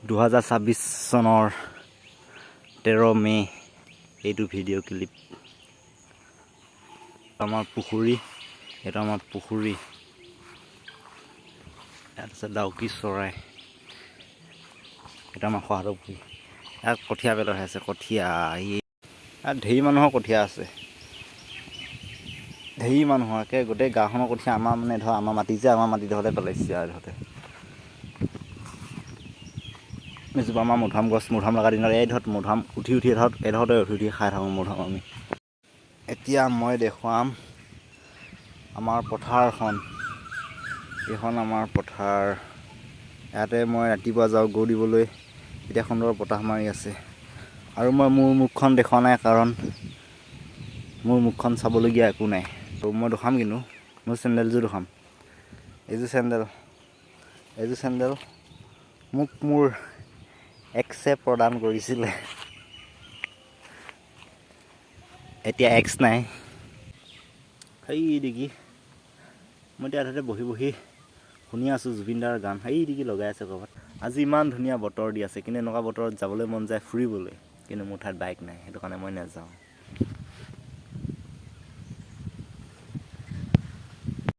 2026 চনৰ 13 মে এইটো video' clip আমাৰ পুখুৰী এটা আমাৰ পুখুৰী ইয়াত আছে ডাউকি চৰাই এটা আমাৰ খোৱাটো পুখুৰী ইয়াত কঠীয়া পেলাই আছে কঠীয়া ইয়াত ঢেৰ মানুহৰ কঠীয়া আছে ঢেৰ মানুহৰ একে গোটেই গাঁওখনৰ কঠীয়া আমাৰ মানে ধৰ আমাৰ মাটি যে আমাৰ মাটি ধৰতে পেলাইছে আৰু ধৰতে এজোপা আমাৰ মধুৰাম গছ মধুৰাম লগা দিনত এই ধৰক মধুৰাম উঠি এডোখৰতে উঠি খাই থাকোঁ মধুৰাম আমি এতিয়া মই দেখুৱাম আমাৰ পথাৰখন এইখন আমাৰ পথাৰ ইয়াতে মই ৰাতিপুৱা যাওঁ গৰু দিবলৈ এতিয়া সুন্দৰ বতাহ মাৰি আছে আৰু মই মোৰ মুখখন দেখুওৱা নাই কাৰণ মোৰ মুখখন চাবলগীয়া একো নাই তো মই দেখাম কিন্তু মোৰ চেণ্ডেলযোৰ দেখাম এইযোৰ চেণ্ডেল মোক মোৰ এক্সে প্ৰদান কৰিছিলে এতিয়া এক্স নাই সেই দেখি মই এতিয়া তাতে বহি শুনি আছোঁ জুবিনদাৰ গান সেই দেখি লগাই আছে ক'ৰবাত আজি ইমান ধুনীয়া বতৰ দি আছে কিন্তু এনেকুৱা বতৰত যাবলৈ মন যায় ফুৰিবলৈ কিন্তু মোৰ ঠাইত বাইক নাই সেইটো কাৰণে মই নাযাওঁ